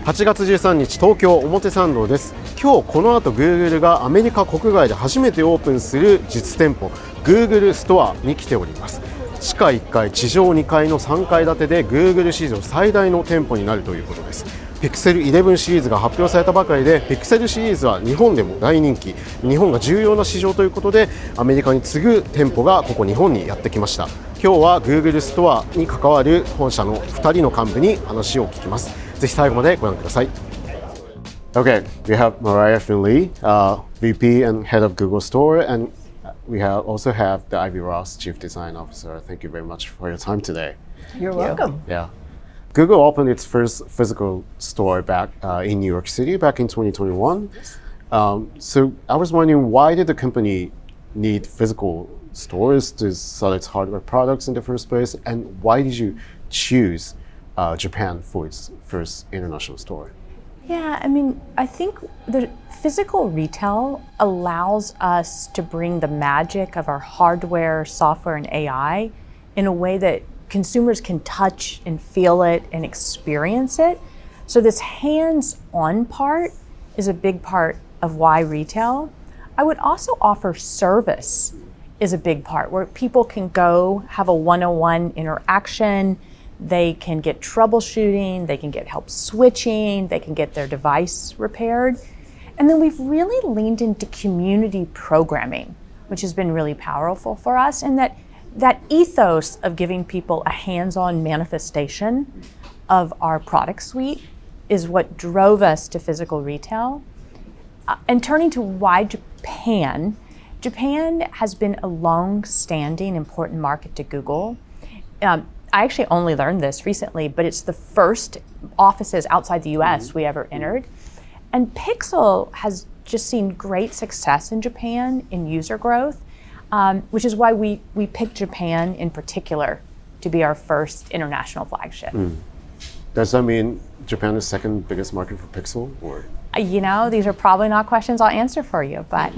8月13日東京表参道です。今日この後 Google がアメリカ国外で初めてオープンする実店舗 Google ストアに来ております。地下1階地上2階の3階建てで Google 史上最大の店舗になるということです。 Pixel 11シリーズが発表されたばかりで Pixel シリーズは日本でも大人気、日本が重要な市場ということでアメリカに次ぐ店舗がここ日本にやってきました。今日は Google ストアに関わる本社の2人の幹部に話を聞きます。ぜひ最後までご覧ください。Okay, we have Mauria Finley, VP and head of Google Store, and we also have the Ivy Ross, Chief Design Officer. Thank you very much for your time today. You're welcome. Yeah. Google opened its first physical store back in New York City back in 2021. So I was wondering, why did the company need physical stores to sell its hardware products in the first place, and why did you choose Japan for its first international store? Yeah, I mean, I think the physical retail allows us to bring the magic of our hardware, software, and AI in a way that consumers can touch and feel it and experience it. So this hands-on part is a big part of why retail. I would also offer service is a big part where people can go have a one-on-one interaction. They can get troubleshooting, they can get help switching, they can get their device repaired. And then we've really leaned into community programming, which has been really powerful for us. And that ethos of giving people a hands-on manifestation of our product suite is what drove us to physical retail. And turning to why Japan, Japan has been a long-standing important market to Google. I actually only learned this recently, but it's the first offices outside the US we ever entered. And Pixel has just seen great success in Japan in user growth, which is why we picked Japan in particular to be our first international flagship. Does that mean Japan is the second biggest market for Pixel? Or? You know, these are probably not questions I'll answer for you, but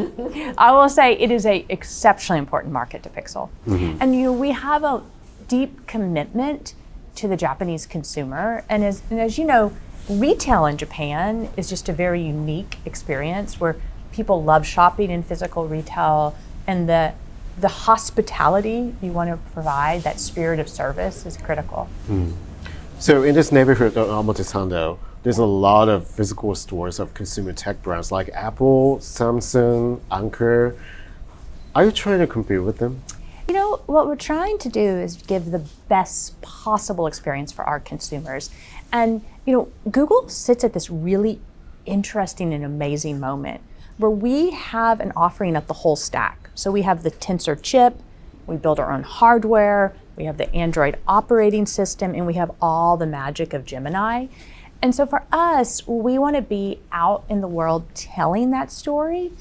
I will say it is an exceptionally important market to Pixel. And we have a deep commitment to the Japanese consumer. And as you know, retail in Japan is just a very unique experience where people love shopping in physical retail, and the hospitality you want to provide, that spirit of service, is critical. So in this neighborhood of Omotesando, there's a lot of physical stores of consumer tech brands like Apple, Samsung, Anker. Are you trying to compete with them? You know, what we're trying to do is give the best possible experience for our consumers. And, Google sits at this really interesting and amazing moment where we have an offering of the whole stack. So we have the Tensor chip, we build our own hardware, we have the Android operating system, and we have all the magic of Gemini. And so for us, we want to be out in the world telling that story.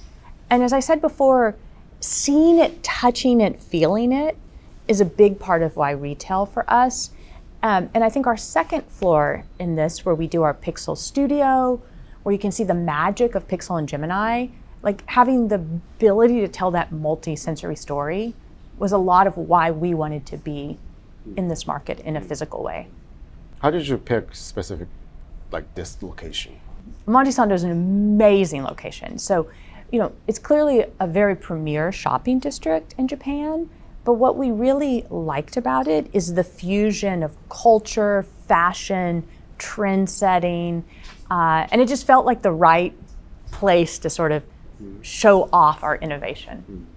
And as I said before, seeing it, touching it, feeling it is a big part of why retail for us. And I think our second floor in this, where we do our Pixel Studio, where you can see the magic of Pixel and Gemini, like having the ability to tell that multi-sensory story was a lot of why we wanted to be in this market in a physical way. How did you pick specific, like this location? Omotesando is an amazing location. So, it's clearly a very premier shopping district in Japan, but what we really liked about it is the fusion of culture, fashion, trend setting, and it just felt like the right place to sort of show off our innovation.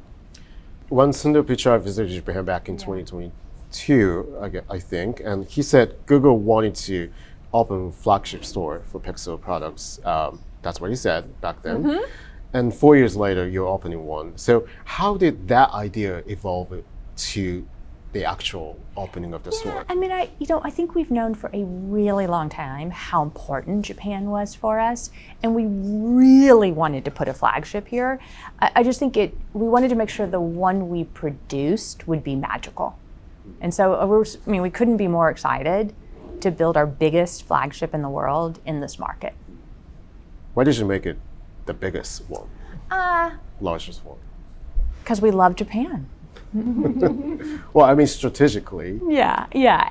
One Sundar Pichai visited Japan back in 2022, I think, and he said Google wanted to open a flagship store for Pixel products. That's what he said back then. And 4 years later, you're opening one. So how did that idea evolve to the actual opening of the store? I mean, I think we've known for a really long time how important Japan was for us, and we really wanted to put a flagship here. I just think we wanted to make sure the one we produced would be magical. And so we couldn't be more excited to build our biggest flagship in the world in this market. Why did you make it the biggest one? Largest one? Because we love Japan. Well, I mean, strategically. Yeah, yeah.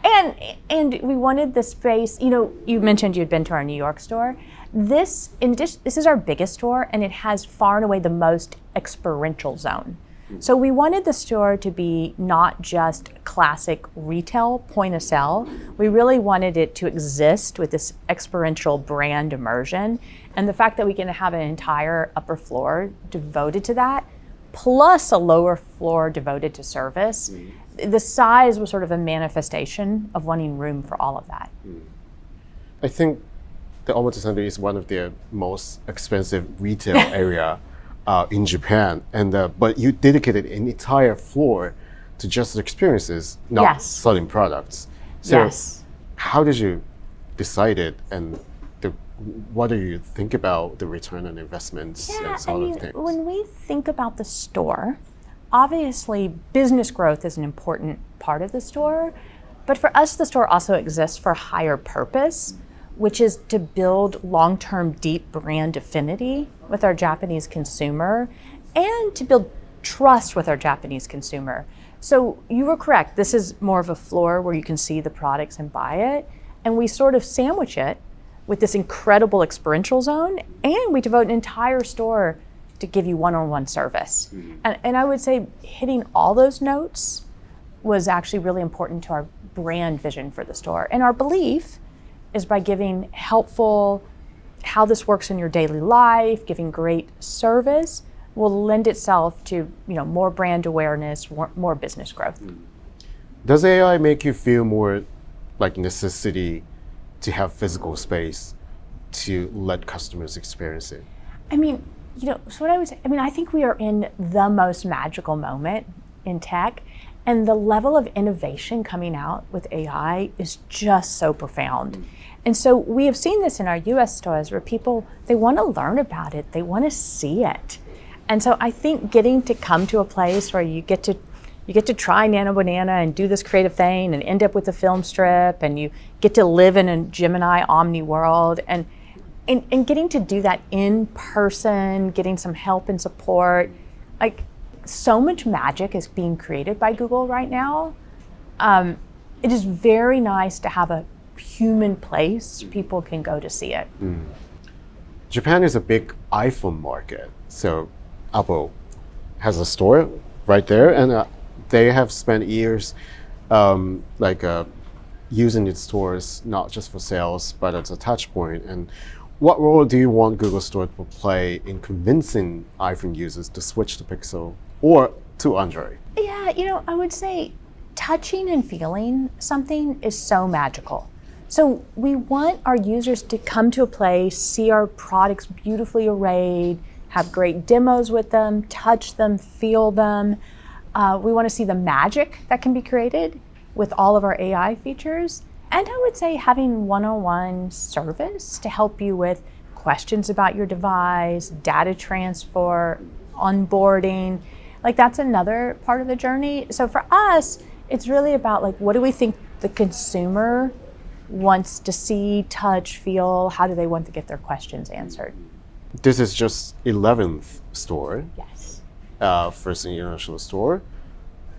And we wanted the space, you know, you mentioned you'd been to our New York store. This is our biggest store, and it has far and away the most experiential zone. So we wanted the store to be not just classic retail point of sale. We really wanted it to exist with this experiential brand immersion. And the fact that we can have an entire upper floor devoted to that, plus a lower floor devoted to service, the size was sort of a manifestation of wanting room for all of that. I think the Omotesando is one of the most expensive retail area in Japan, and but you dedicated an entire floor to just experiences, not Yes. selling products. So Yes. how did you decide it, and what do you think about the return on investments and sort of things? When we think about the store, obviously business growth is an important part of the store, but for us, the store also exists for a higher purpose, which is to build long-term deep brand affinity with our Japanese consumer and to build trust with our Japanese consumer. So you were correct, this is more of a floor where you can see the products and buy it, and we sort of sandwich it with this incredible experiential zone, and we devote an entire store to give you one-on-one service. And I would say hitting all those notes was actually really important to our brand vision for the store. And our belief is by giving helpful, how this works in your daily life, giving great service, will lend itself to, you know, more brand awareness, more business growth. Does AI make you feel more like necessity to have physical space to let customers experience it? I mean, you know, so what I would say, I mean, I think we are in the most magical moment in tech, and the level of innovation coming out with AI is just so profound. And so we have seen this in our US stores where people, they want to learn about it, they want to see it. And so I think getting to come to a place where you get to try Nano Banana and do this creative thing and end up with a film strip, and you get to live in a Gemini Omni world, and getting to do that in person, getting some help and support, like so much magic is being created by Google right now. It is very nice to have a human place people can go to see it. Japan is a big iPhone market, so Apple has a store right there, and they have spent years using its stores not just for sales but as a touch point. And what role do you want Google Store to play in convincing iPhone users to switch to Pixel or to Android? Yeah, you know, I would say touching and feeling something is so magical. So we want our users to come to a place, see our products beautifully arrayed, have great demos with them, touch them, feel them. We want to see the magic that can be created with all of our AI features. And I would say having one-on-one service to help you with questions about your device, data transfer, onboarding. Like that's another part of the journey. So for us, it's really about like, what do we think the consumer wants to see, touch, feel? How do they want to get their questions answered? This is just 11th store. Yes. First international store.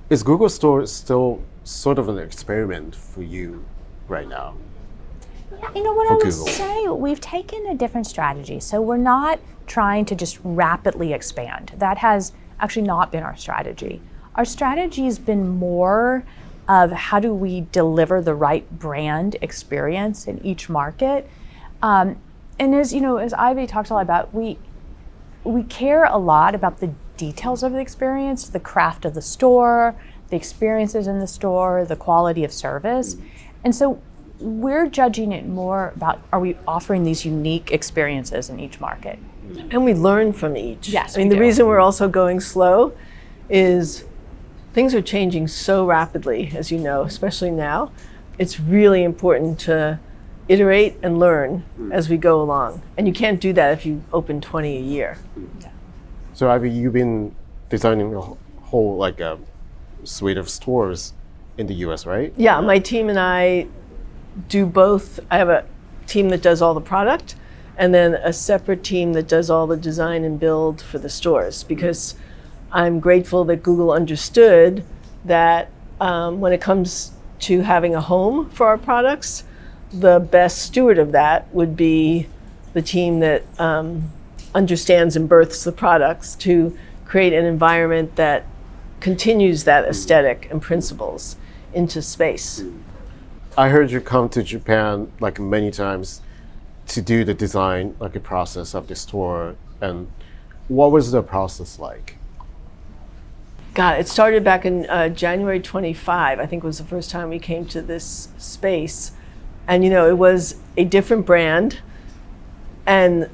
Is Google Store still sort of an experiment for you right now? Yeah, you know what For I would Google. say? We've taken a different strategy. So we're not trying to just rapidly expand. That has actually not been our strategy. Our strategy has been more of how do we deliver the right brand experience in each market. And as you know, as Ivy talks a lot about, we care a lot about the details of the experience, the craft of the store, the experiences in the store, the quality of service. And so we're judging it more about, are we offering these unique experiences in each market? And we learn from each. Yes, I mean, we the do. reason we're also going slow is things are changing so rapidly, as you know, especially now. It's really important to iterate and learn as we go along. And you can't do that if you open 20 a year. So Ivy, you've been designing a whole like a suite of stores in the US, right? Yeah, my team and I do both. I have a team that does all the product and then a separate team that does all the design and build for the stores, because I'm grateful that Google understood that when it comes to having a home for our products, the best steward of that would be the team that understands and births the products to create an environment that continues that aesthetic and principles into space. I heard you come to Japan like many times to do the design, like a process of the store. And what was the process like? God, it started back in January 25, I think was the first time we came to this space. And it was a different brand, and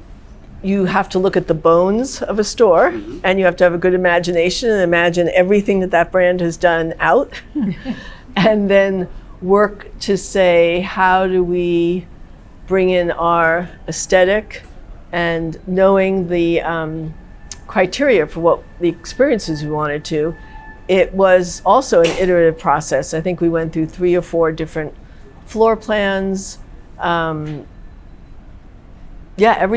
you have to look at the bones of a store, and you have to have a good imagination and imagine everything that brand has done out, and then work to say, how do we bring in our aesthetic, and knowing the criteria for what the experiences we wanted to. It was also an iterative process. I think we went through 3 or 4 different floor plans. Every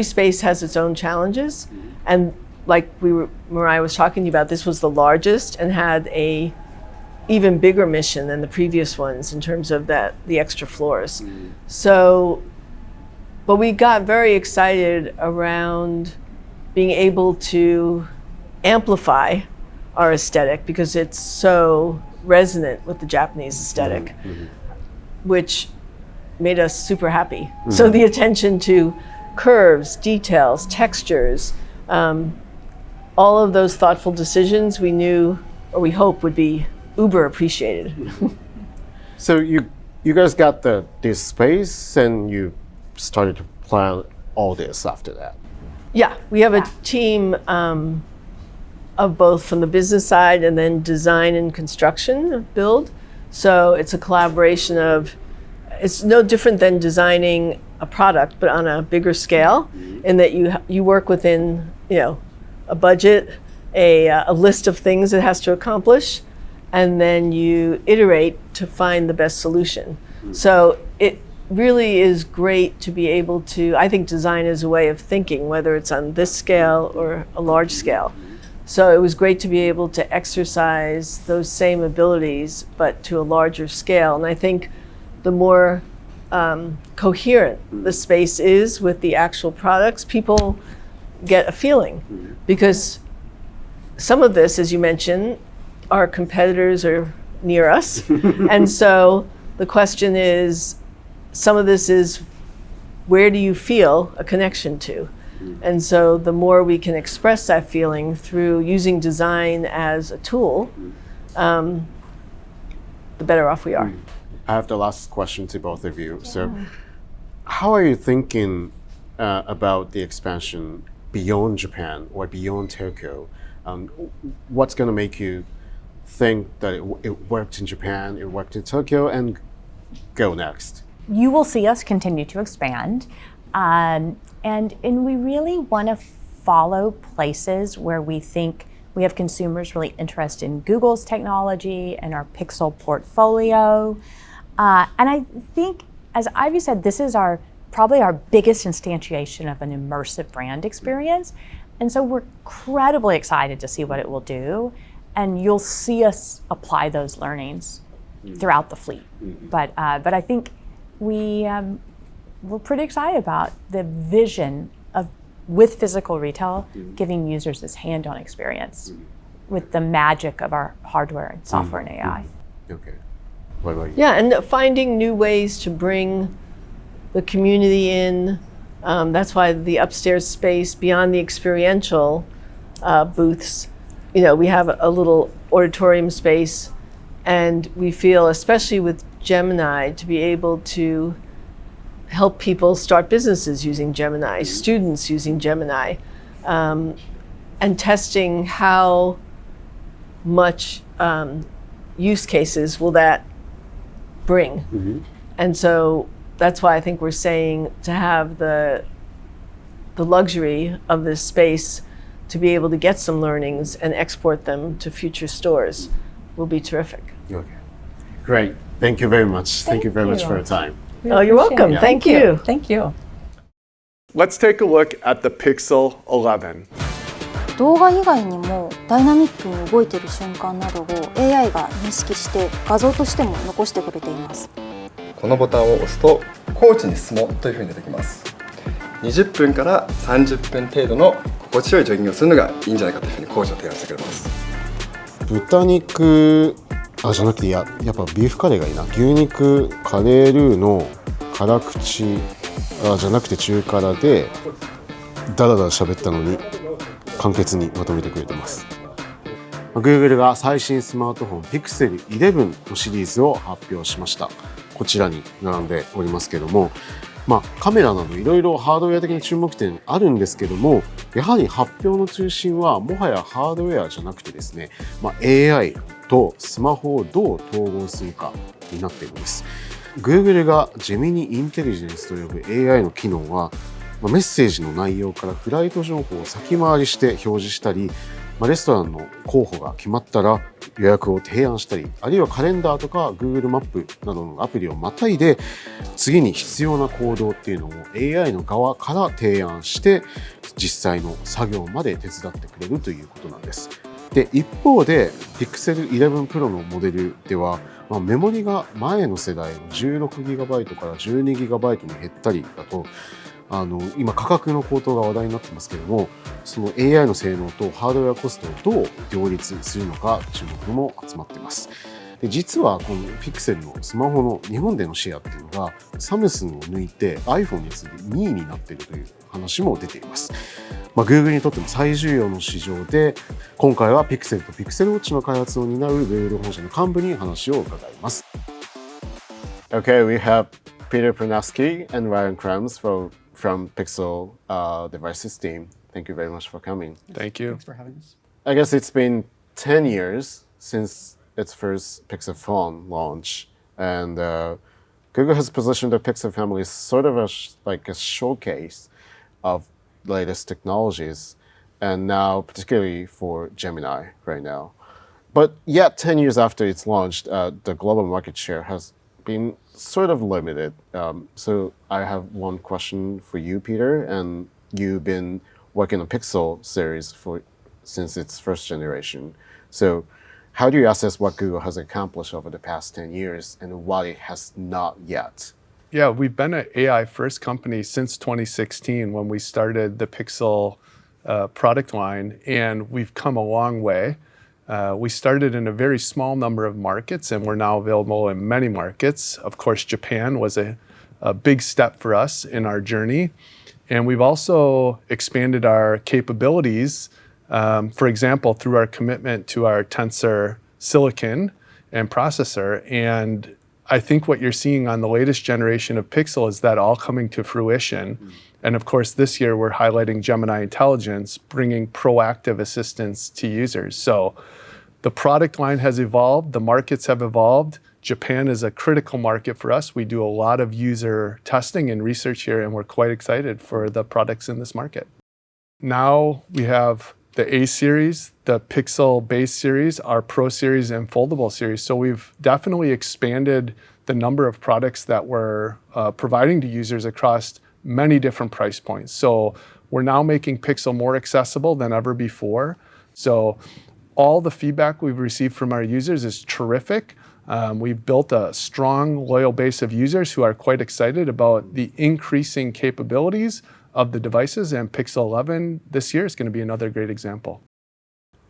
space has its own challenges. And like Mauria was talking to you about, this was the largest and had a even bigger mission than the previous ones in terms of the extra floors. But we got very excited around being able to amplify our aesthetic because it's so resonant with the Japanese aesthetic, which made us super happy. So the attention to curves, details, textures, all of those thoughtful decisions we knew, or we hope, would be uber appreciated. So you guys got this space and you started to plan all this after that. Yeah, we have a team of both from the business side and then design and construction build. So it's a collaboration of, it's no different than designing a product, but on a bigger scale, in that you work within a budget, a list of things it has to accomplish, and then you iterate to find the best solution. So it really is great to be able to, I think design is a way of thinking, whether it's on this scale or a large scale. So it was great to be able to exercise those same abilities, but to a larger scale. And I think the more coherent the space is with the actual products, people get a feeling. Because some of this, as you mentioned, our competitors are near us. And so the question is, some of this is, where do you feel a connection to? And so the more we can express that feeling through using design as a tool, the better off we are. I have the last question to both of you. So how are you thinking about the expansion beyond Japan or beyond Tokyo? What's going to make you think that it worked in Japan, it worked in Tokyo, and go next? You will see us continue to expand. And we really want to follow places where we think we have consumers really interested in Google's technology and our Pixel portfolio. And I think, as Ivy said, this is probably our biggest instantiation of an immersive brand experience. And so we're incredibly excited to see what it will do. And you'll see us apply those learnings throughout the fleet. But I think we're pretty excited about the vision of, with physical retail, giving users this hand-on experience with the magic of our hardware and software and AI. Okay. What about you? Yeah, and finding new ways to bring the community in. That's why the upstairs space, beyond the experiential booths, we have a little auditorium space, and we feel, especially with Gemini, to be able to help people start businesses using Gemini, students using Gemini, and testing how much use cases will that bring. And so that's why I think we're saying to have the luxury of this space to be able to get some learnings and export them to future stores will be terrific. Okay. Great. Thank you very much. Thank you very much for your time. Oh, you're welcome. it. Thank you. Thank you. Let's take a look at the Pixel 11. 動画以外にもダイナミックに動いている瞬間などを AI が認識して画像としても残してくれています。このボタンを押すとコーチに進もうというふうに出てきます。20分から30分程度の心地よいジョギングをするのがいいんじゃないかというふうにコーチを提案してくれます。豚肉じゃなくてやっぱビーフカレーがいいな。牛肉カレールーの辛口じゃなくて中辛でダラダラ喋ったのに簡潔にまとめてくれてます。Google が最新スマートフォン Pixel 11のシリーズを発表しました。こちらに並んでおりますけども、カメラなどいろいろハードウェア的に注目点あるんですけども、やはり発表の中心はもはやハードウェアじゃなくてですね、AI とスマホをどう統合するかになっているんです。Google が Gemini インテリジェンスと呼ぶ AI の機能は、メッセージの内容からフライト情報を先回りして表示したり、レストランの候補が決まったら予約を提案したり、あるいはカレンダーとか Google マップなどのアプリをまたいで次に必要な行動っていうのを AI の側から提案して実際の作業まで手伝ってくれるということなんです。で、一方で Pixel 11 Pro のモデルでは、メモリが前の世代の 16GB から 12GB に減ったりだと、今価格の高騰が話題になってますけども、その AI の性能とハードウェアコストをどう両立するのか注目も集まっています。で、実はこの Pixel のスマホの日本でのシェアっていうのがサムスンを抜いて iPhone に次いで2位になっているという話も出ています。Google にとっても最重要の市場で、今回は Pixel と Pixel Watch の開発を担う Google 本社の幹部に話を伺います。Okay, we have Peter Prunaski and Ryan Krams from Pixel Devices team. Thank you very much for coming. Thank you. Thanks for having us. I guess it's been 10 years since its first Pixel phone launch, and Google has positioned the Pixel family as sort of like a showcase of latest technologies, and now particularly for Gemini right now. But yet 10 years after it's launched, the global market share has been sort of limited. So I have one question for you, Peter, and you've been working on Pixel series since its first generation. So how do you assess what Google has accomplished over the past 10 years and what it has not yet? Yeah, we've been an AI first company since 2016 when we started the Pixel product line, and we've come a long way. We started in a very small number of markets, and we're now available in many markets. Of course, Japan was a big step for us in our journey. And we've also expanded our capabilities, for example, through our commitment to our Tensor silicon and processor. And I think what you're seeing on the latest generation of Pixel is that all coming to fruition. And of course, this year we're highlighting Gemini Intelligence, bringing proactive assistance to users. So the product line has evolved, the markets have evolved. Japan is a critical market for us. We do a lot of user testing and research here, and we're quite excited for the products in this market. Now we have the A series, the Pixel base series, our Pro series, and foldable series. So we've definitely expanded the number of products that we're providing to users across many different price points. So we're now making Pixel more accessible than ever before. So all the feedback we've received from our users is terrific. We've built a strong, loyal base of users who are quite excited about the increasing capabilities of the devices, and Pixel 11 this year is going to be another great example.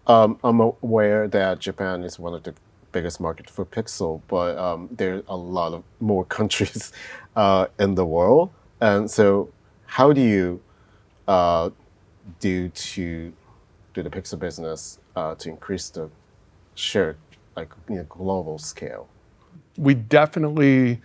I'm aware that Japan is one of the biggest markets for Pixel, but there are a lot of more countries in the world. And so how do you do the Pixel business to increase the share, like in a global scale? We definitely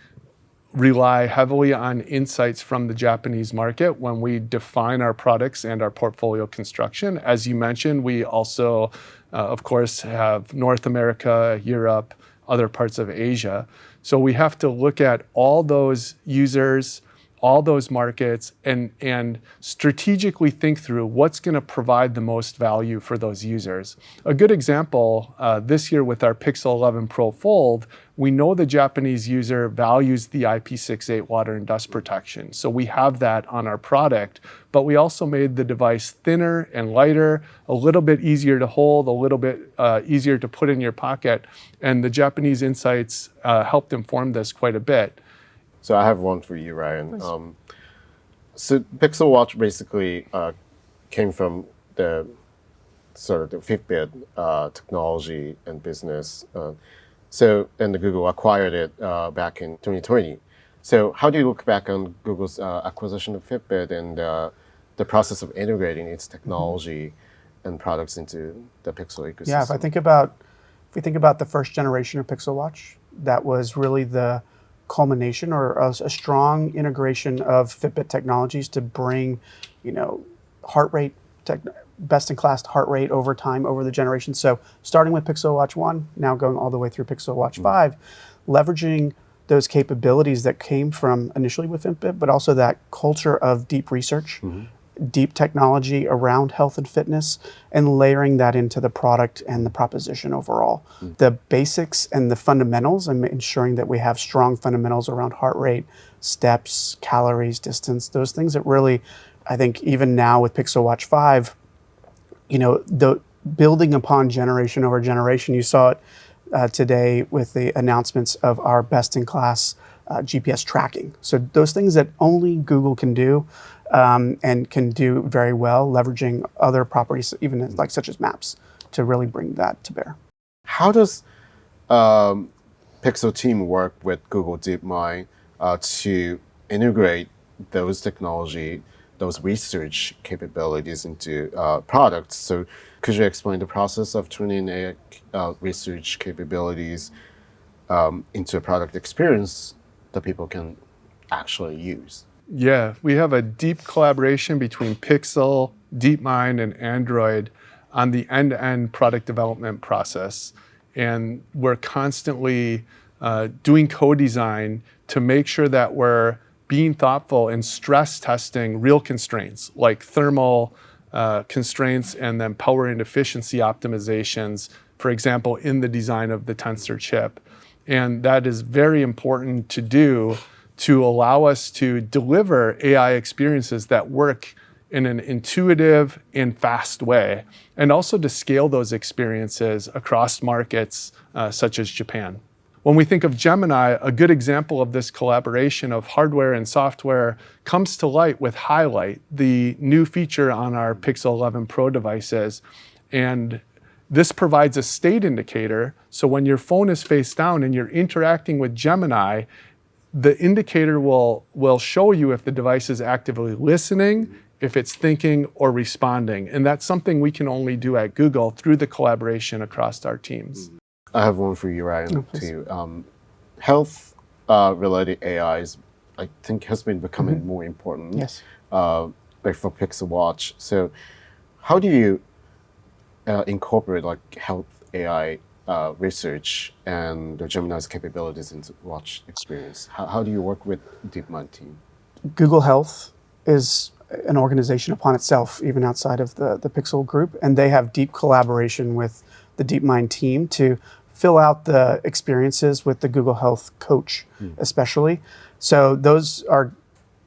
rely heavily on insights from the Japanese market when we define our products and our portfolio construction. As you mentioned, we also, of course, have North America, Europe, other parts of Asia. So we have to look at all those users, all those markets and strategically think through what's going to provide the most value for those users. A good example this year with our Pixel 11 Pro Fold, we know the Japanese user values the IP68 water and dust protection. So we have that on our product, but we also made the device thinner and lighter, a little bit easier to hold, a little bit easier to put in your pocket. And the Japanese insights helped inform this quite a bit. So I have one for you, Ryan. So Pixel Watch basically came from the sort of the Fitbit technology and business. And the Google acquired it back in 2020. So how do you look back on Google's acquisition of Fitbit and the process of integrating its technology and products into the Pixel ecosystem? Yeah, if we think about the first generation of Pixel Watch, that was really the culmination or a strong integration of Fitbit technologies to bring, heart rate, best-in-class heart rate over time, over the generation. So starting with Pixel Watch 1, now going all the way through Pixel Watch 5, leveraging those capabilities that came from initially with Fitbit, but also that culture of deep research, deep technology around health and fitness, and layering that into the product and the proposition overall. The basics and the fundamentals, and ensuring that we have strong fundamentals around heart rate, steps, calories, distance, those things that really, I think even now with Pixel Watch 5, the building upon generation over generation. You saw it today with the announcements of our best-in-class GPS tracking. So those things that only Google can do and can do very well, leveraging other properties, even like such as maps, to really bring that to bear. How does Pixel team work with Google DeepMind to integrate those technology, those research capabilities into products? So could you explain the process of turning research capabilities into a product experience that people can actually use? Yeah, we have a deep collaboration between Pixel, DeepMind, and Android on the end-to-end product development process. And we're constantly doing co-design to make sure that we're being thoughtful and stress testing real constraints like thermal constraints and then power and efficiency optimizations, for example, in the design of the Tensor chip. And that is very important to do to allow us to deliver AI experiences that work in an intuitive and fast way, and also to scale those experiences across markets such as Japan. When we think of Gemini, a good example of this collaboration of hardware and software comes to light with Highlight, the new feature on our Pixel 11 Pro devices. And this provides a state indicator. So when your phone is face down and you're interacting with Gemini, the indicator will show you if the device is actively listening, if it's thinking or responding. And that's something we can only do at Google through the collaboration across our teams. I have one for you, Ryan, too. Health-related AIs, I think, has been becoming more important. Yes. Like for Pixel Watch. So how do you incorporate like health AI research and the Gemini's capabilities into watch experience? How do you work with DeepMind team? Google Health is an organization upon itself, even outside of the Pixel group, and they have deep collaboration with the DeepMind team to fill out the experiences with the Google Health coach, especially. So those are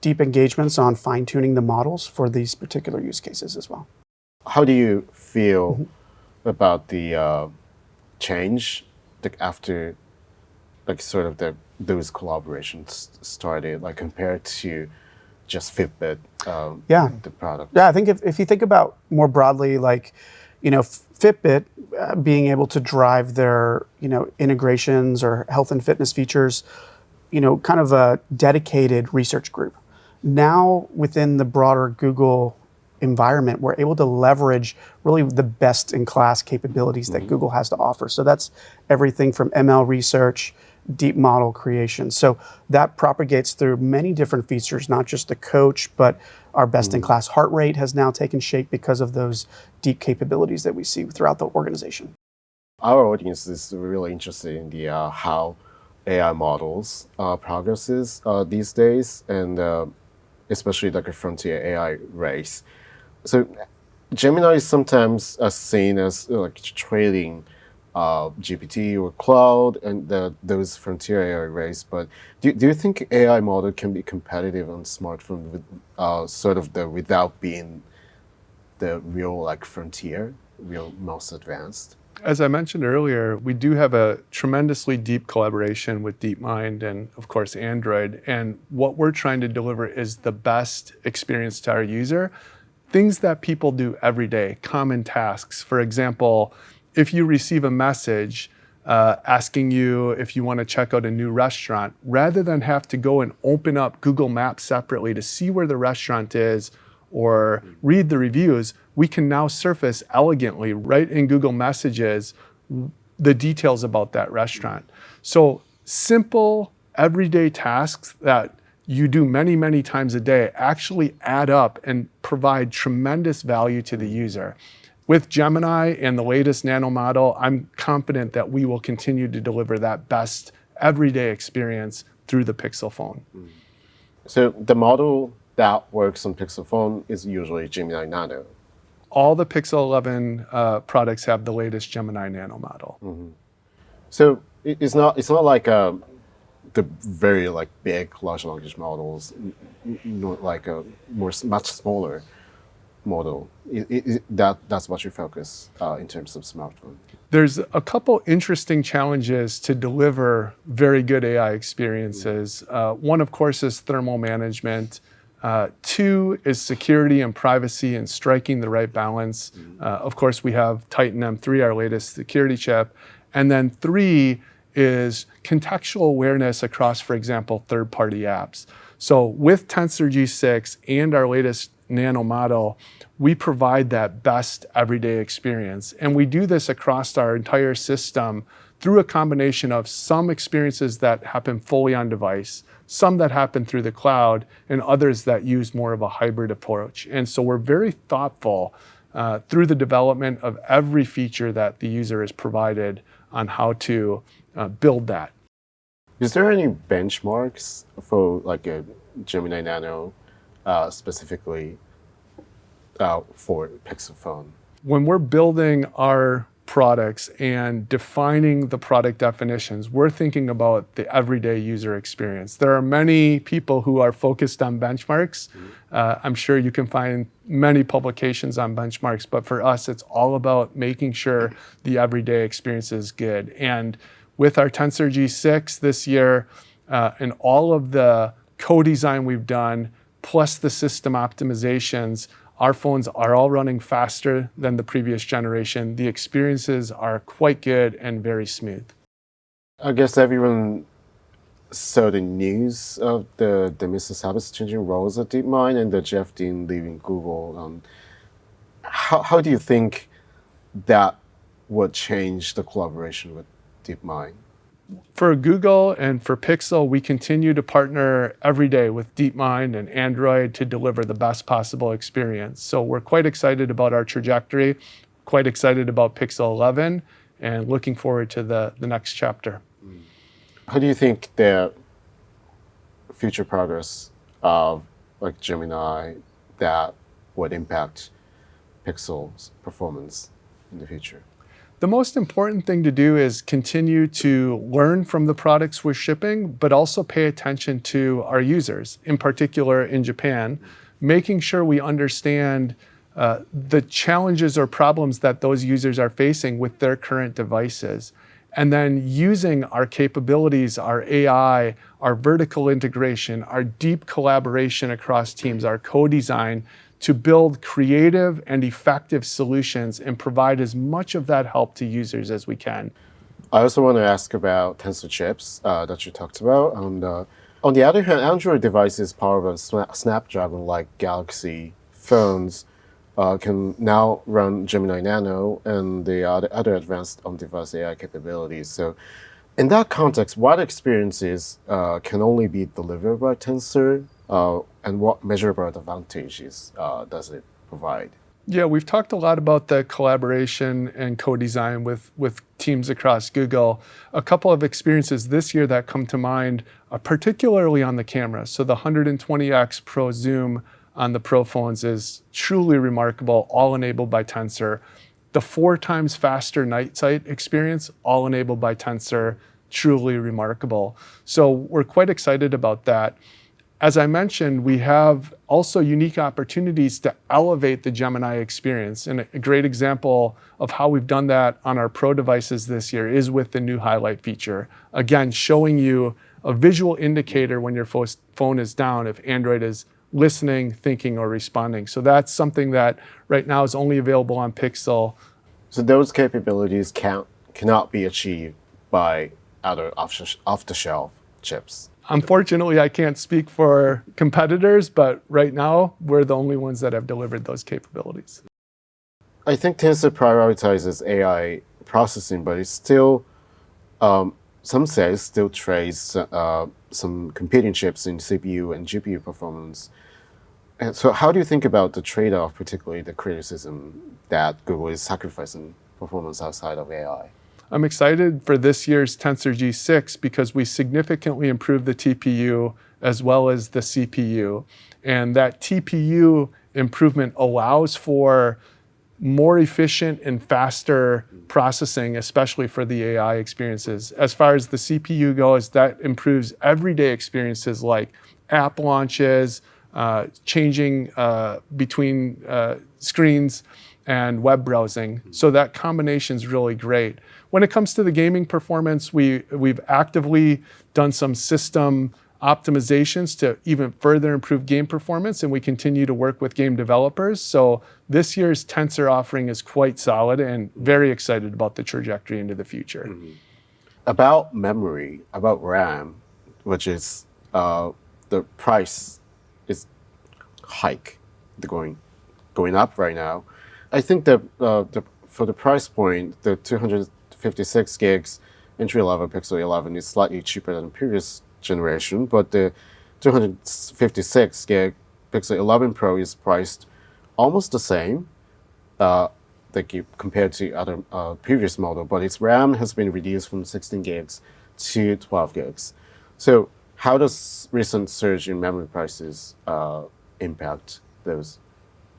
deep engagements on fine-tuning the models for these particular use cases as well. How do you feel about the change after sort of those collaborations started, like compared to just Fitbit, the product? Yeah, I think if you think about more broadly, Fitbit being able to drive their, integrations or health and fitness features, kind of a dedicated research group. Now within the broader Google environment, we're able to leverage really the best in class capabilities that Google has to offer. So that's everything from ML research, deep model creation. So that propagates through many different features, not just the coach, but our best-in-class heart rate has now taken shape because of those deep capabilities that we see throughout the organization. Our audience is really interested in the how AI models progresses these days, and especially like a frontier AI race. So Gemini is sometimes seen as like trading GPT or cloud and those frontier AI race. But do you think AI model can be competitive on smartphone with sort of without being the real like frontier, real most advanced? As I mentioned earlier, we do have a tremendously deep collaboration with DeepMind and, of course, Android. And what we're trying to deliver is the best experience to our user. Things that people do every day, common tasks. For example, if you receive a message asking you if you want to check out a new restaurant, rather than have to go and open up Google Maps separately to see where the restaurant is or read the reviews, we can now surface elegantly right in Google Messages the details about that restaurant. So simple, everyday tasks that you do many, many times a day actually add up and provide tremendous value to the user. With Gemini and the latest Nano model, I'm confident that we will continue to deliver that best everyday experience through the Pixel phone. So the model that works on Pixel phone is usually Gemini Nano. All the Pixel 11 products have the latest Gemini Nano model. So it's not like the very like big large language models, not like a much smaller model. That's what you focus in terms of smartphone. There's a couple interesting challenges to deliver very good AI experiences. One, of course, is thermal management. Two is security and privacy and striking the right balance. Of course, we have Titan M3, our latest security chip. And then three is contextual awareness across, for example, third-party apps. So with Tensor G6 and our latest Nano model, we provide that best everyday experience. And we do this across our entire system through a combination of some experiences that happen fully on device, some that happen through the cloud, and others that use more of a hybrid approach. And so we're very thoughtful through the development of every feature that the user is provided on how to build that. Is there any benchmarks for like a Gemini Nano specifically for Pixel phone? When we're building our products and defining the product definitions, we're thinking about the everyday user experience. There are many people who are focused on benchmarks. I'm sure you can find many publications on benchmarks, but for us, it's all about making sure the everyday experience is good. And with our Tensor G6 this year, and all of the co-design we've done, plus the system optimizations, our phones are all running faster than the previous generation. The experiences are quite good and very smooth. I guess everyone saw the news of the Mr. Sabbath changing roles at DeepMind and the Jeff Dean leaving Google. How do you think that would change the collaboration with DeepMind? For Google and for Pixel, we continue to partner every day with DeepMind and Android to deliver the best possible experience. So we're quite excited about our trajectory, quite excited about Pixel 11, and looking forward to the next chapter. How do you think the future progress of like Gemini that would impact Pixel's performance in the future? The most important thing to do is continue to learn from the products we're shipping, but also pay attention to our users, in particular in Japan, making sure we understand the challenges or problems that those users are facing with their current devices. And then using our capabilities, our AI, our vertical integration, our deep collaboration across teams, our co-design, to build creative and effective solutions and provide as much of that help to users as we can. I also want to ask about Tensor chips that you talked about. On the other hand, Android devices powered by Snapdragon like Galaxy phones can now run Gemini Nano and the other advanced on-device AI capabilities. So in that context, what experiences can only be delivered by Tensor and what measurable advantages does it provide? Yeah, we've talked a lot about the collaboration and co-design with teams across Google. A couple of experiences this year that come to mind, particularly on the camera. So the 120x Pro Zoom on the Pro phones is truly remarkable, all enabled by Tensor. The 4 times faster night sight experience, all enabled by Tensor, truly remarkable. So we're quite excited about that. As I mentioned, we have also unique opportunities to elevate the Gemini experience. And a great example of how we've done that on our Pro devices this year is with the new highlight feature. Again, showing you a visual indicator when your phone is down if Android is listening, thinking, or responding. So that's something that right now is only available on Pixel. So those capabilities cannot be achieved by other off-the-shelf chips. Unfortunately, I can't speak for competitors, but right now, we're the only ones that have delivered those capabilities. I think Tensor prioritizes AI processing, but it's still, some say it still trades some competing chips in CPU and GPU performance. And so how do you think about the trade-off, particularly the criticism that Google is sacrificing performance outside of AI? I'm excited for this year's Tensor G6 because we significantly improved the TPU as well as the CPU. And that TPU improvement allows for more efficient and faster processing, especially for the AI experiences. As far as the CPU goes, that improves everyday experiences like app launches, changing between screens, and web browsing. So that combination is really great. When it comes to the gaming performance, we've actively done some system optimizations to even further improve game performance, and we continue to work with game developers. So this year's Tensor offering is quite solid and very excited about the trajectory into the future. Mm-hmm. About memory, about RAM, which is the price is going up right now. I think that for the price point, the 256 gigs entry-level Pixel 11 is slightly cheaper than the previous generation, but the 256 gig Pixel 11 Pro is priced almost the same, compared to other previous model, but its RAM has been reduced from 16 gigs to 12 gigs. So how does recent surge in memory prices impact those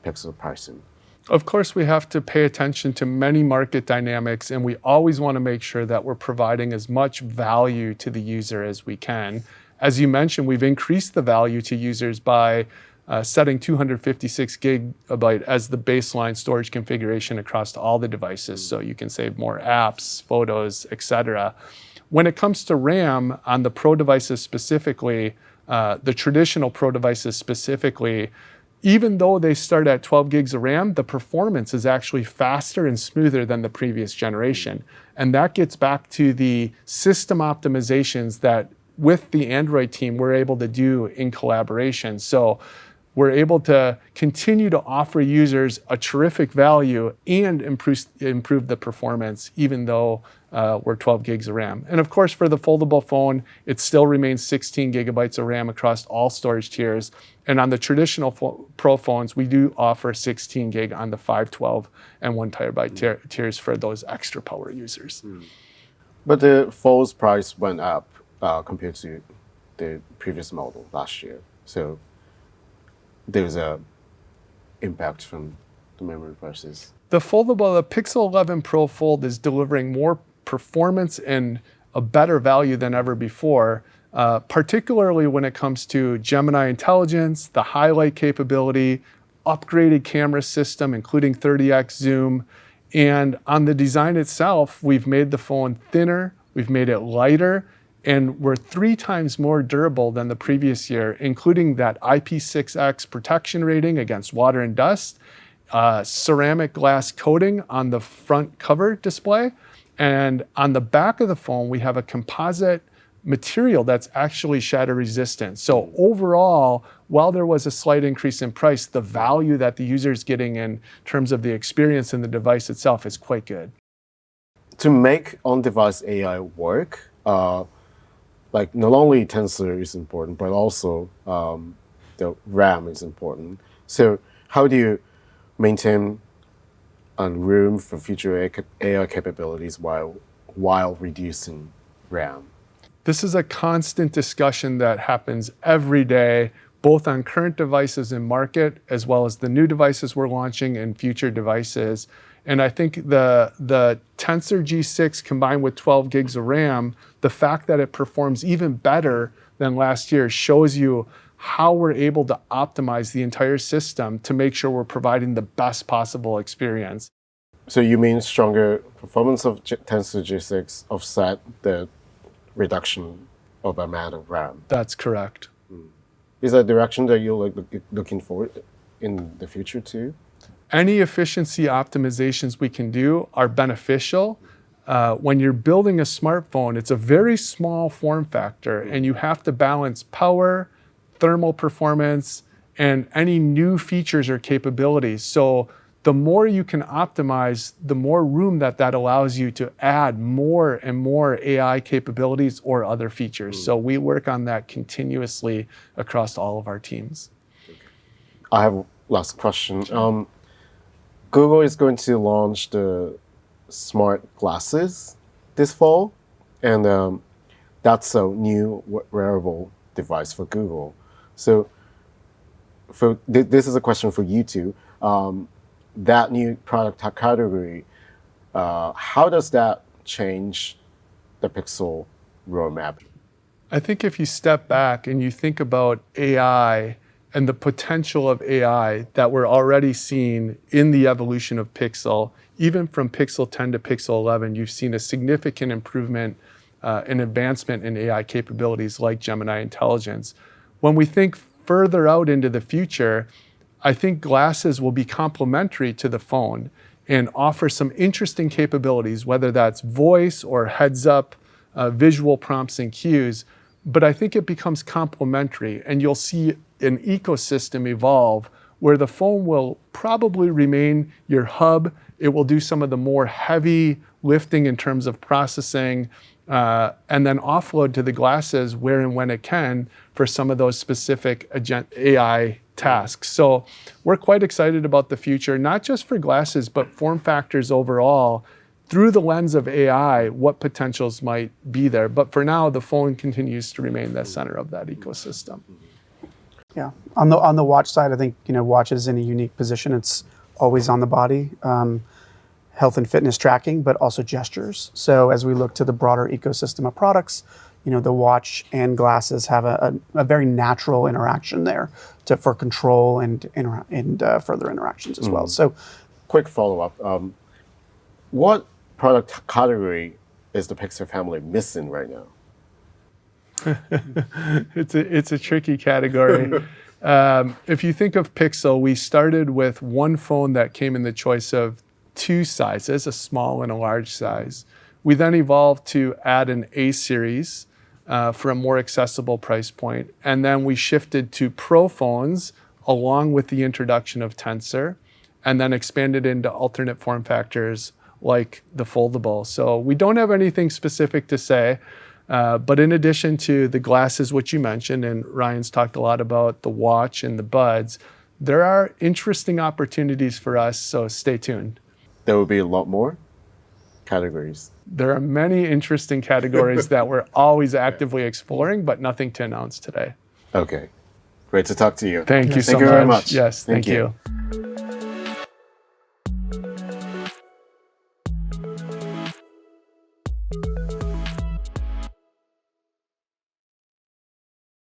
Pixel pricing? Of course, we have to pay attention to many market dynamics, and we always want to make sure that we're providing as much value to the user as we can. As you mentioned, we've increased the value to users by setting 256 gigabyte as the baseline storage configuration across all the devices, so you can save more apps, photos, etc. When it comes to RAM on the Pro devices specifically, the traditional Pro devices specifically, even though they start at 12 gigs of RAM, the performance is actually faster and smoother than the previous generation. And that gets back to the system optimizations that with the Android team, we're able to do in collaboration. So we're able to continue to offer users a terrific value and improve the performance, even though we're 12 gigs of RAM. And of course, for the foldable phone, it still remains 16 gigabytes of RAM across all storage tiers. And on the traditional Pro phones, we do offer 16 gig on the 512 and 1 terabyte tiers for those extra power users. But the phone's price went up compared to the previous model last year. So there's a impact from the memory prices. The Pixel 11 Pro Fold is delivering more performance and a better value than ever before, particularly when it comes to Gemini intelligence, the highlight capability, upgraded camera system, including 30x zoom. And on the design itself, we've made the phone thinner, we've made it lighter, and we're 3 times more durable than the previous year, including that IP6X protection rating against water and dust, ceramic glass coating on the front cover display. And on the back of the phone, we have a composite material that's actually shatter resistant. So overall, while there was a slight increase in price, the value that the user is getting in terms of the experience in the device itself is quite good. To make on-device AI work, like not only Tensor is important, but also the RAM is important. So how do you maintain room for future AI capabilities while reducing RAM? This is a constant discussion that happens every day, both on current devices in market, as well as the new devices we're launching and future devices. And I think the Tensor G6 combined with 12 gigs of RAM, the fact that it performs even better than last year shows you how we're able to optimize the entire system to make sure we're providing the best possible experience. So you mean stronger performance of Tensor G6 offset the reduction of amount of RAM? That's correct. Is that a direction that you're looking for in the future too? Any efficiency optimizations we can do are beneficial. When you're building a smartphone, it's a very small form factor, and you have to balance power, thermal performance, and any new features or capabilities. So the more you can optimize, the more room that allows you to add more and more AI capabilities or other features. So we work on that continuously across all of our teams. I have last question. Google is going to launch the smart glasses this fall, and that's a new wearable device for Google. So this is a question for you two. That new product category, how does that change the Pixel roadmap? I think if you step back and you think about AI and the potential of AI that we're already seeing in the evolution of Pixel, even from Pixel 10 to Pixel 11, you've seen a significant improvement and advancement in AI capabilities like Gemini Intelligence. When we think further out into the future, I think glasses will be complementary to the phone and offer some interesting capabilities, whether that's voice or heads-up visual prompts and cues. But I think it becomes complementary, and you'll see an ecosystem evolve where the phone will probably remain your hub. It will do some of the more heavy lifting in terms of processing, and then offload to the glasses where and when it can for some of those specific AI tasks. So we're quite excited about the future, not just for glasses, but form factors overall, through the lens of AI, what potentials might be there. But for now, the phone continues to remain the center of that ecosystem. Yeah, on the watch side, I think watch is in a unique position. It's always on the body, health and fitness tracking, but also gestures. So as we look to the broader ecosystem of products, the watch and glasses have a very natural interaction there for control and further interactions as well. So, quick follow-up: what product category is the Pixel family missing right now? It's a tricky category. If you think of Pixel, we started with one phone that came in the choice of two sizes, a small and a large size. We then evolved to add an A series for a more accessible price point. And then we shifted to Pro phones along with the introduction of Tensor, and then expanded into alternate form factors like the foldable. So we don't have anything specific to say, but in addition to the glasses, which you mentioned, and Ryan's talked a lot about the watch and the buds, there are interesting opportunities for us, so stay tuned. There will be a lot more categories. There are many interesting categories that we're always actively exploring, but nothing to announce today. Okay. Great to talk to you. Thank you so much. Thank you very much. Yes, thank you.